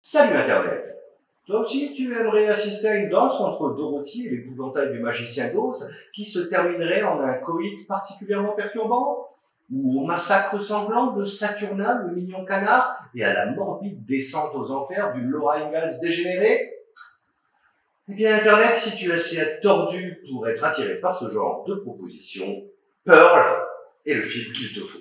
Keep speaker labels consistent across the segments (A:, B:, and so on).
A: Salut Internet! Toi aussi, tu aimerais assister à une danse entre Dorothy et l'épouvantail du magicien d'Oz qui se terminerait en un coït particulièrement perturbant? Ou au massacre sanglant de Saturnin, le mignon canard, et à la morbide descente aux enfers du Laura Ingalls dégénéré? Eh bien Internet, si tu es assez tordu pour être attiré par ce genre de propositions, Pearl est le film qu'il te faut.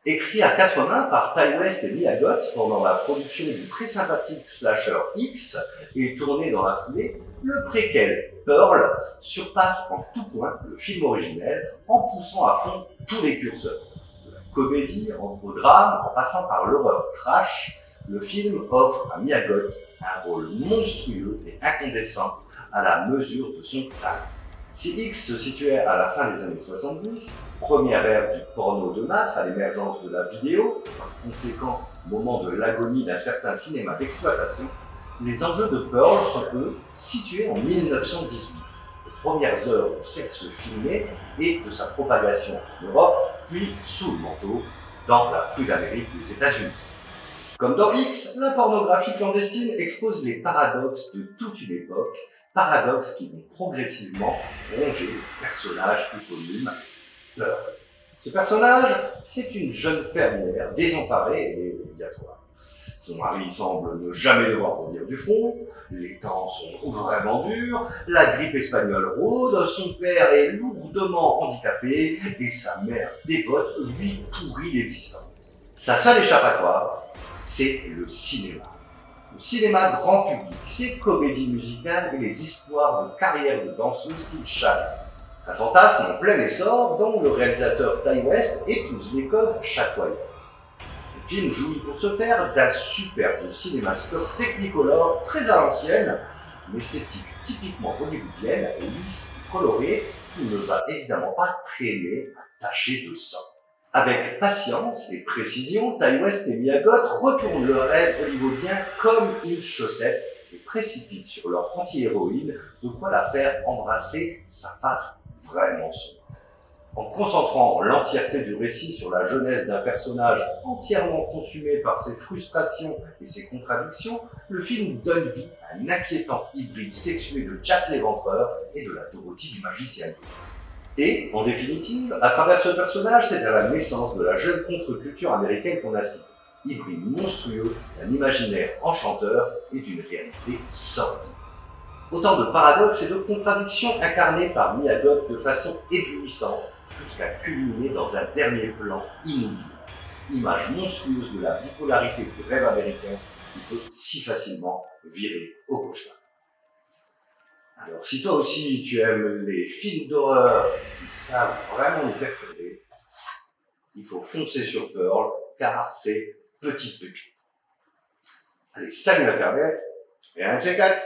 A: Écrit à quatre mains par Ty West et Mia Goth pendant la production du très sympathique slasher X et tourné dans la foulée, le préquel Pearl surpasse en tout point le film originel en poussant à fond tous les curseurs. De la comédie au drame, en passant par l'horreur trash, le film offre à Mia Goth un rôle monstrueux et incandescent à la mesure de son talent. Si X se situait à la fin des années 70, première ère du porno de masse à l'émergence de la vidéo, par conséquent moment de l'agonie d'un certain cinéma d'exploitation, les enjeux de Pearl sont eux situés en 1918, les premières heures du sexe filmé et de sa propagation en Europe, puis sous le manteau dans la rue d'Amérique des États-Unis. Comme dans X, la pornographie clandestine expose les paradoxes de toute une époque, paradoxes qui vont progressivement ronger le personnage éponyme Pearl. Ce personnage, c'est une jeune fermière désemparée et obligatoire. Son mari semble ne jamais devoir revenir du front, les temps sont vraiment durs, la grippe espagnole rôde, son père est lourdement handicapé et sa mère dévote lui pourrit l'existence. Sa seule échappatoire, c'est le cinéma. Le cinéma grand public, ses comédies musicales et les histoires de carrière de danseuses qui le chavirent. Un fantasme en plein essor dont le réalisateur Ty West épouse les codes chatoyants. Le film jouit pour ce faire d'un superbe cinémascope technicolor très à l'ancienne, une esthétique typiquement hollywoodienne, lisse et colorée, qui ne va évidemment pas traîner à tacher de sang. Avec patience et précision, Ty West et Mia Goth retournent le rêve hollywoodien comme une chaussette et précipitent sur leur anti-héroïne de quoi la faire embrasser sa face vraiment sombre. En concentrant l'entièreté du récit sur la jeunesse d'un personnage entièrement consumé par ses frustrations et ses contradictions, le film donne vie à un inquiétant hybride sexué de Jack l'Éventreur et de la Dorothy du magicien. Et, en définitive, à travers ce personnage, c'est à la naissance de la jeune contre-culture américaine qu'on assiste. Hybride monstrueux d'un imaginaire enchanteur et d'une réalité sordide. Autant de paradoxes et de contradictions incarnées par Mia Goth de façon éblouissante, jusqu'à culminer dans un dernier plan inoubliable. Image monstrueuse de la bipolarité du rêve américain qui peut si facilement virer au cauchemar. Alors, si toi aussi tu aimes les films d'horreur qui savent vraiment nous perturber, il faut foncer sur Pearl, car c'est petite pépite. Allez, salut Internet, et un de ces quatre.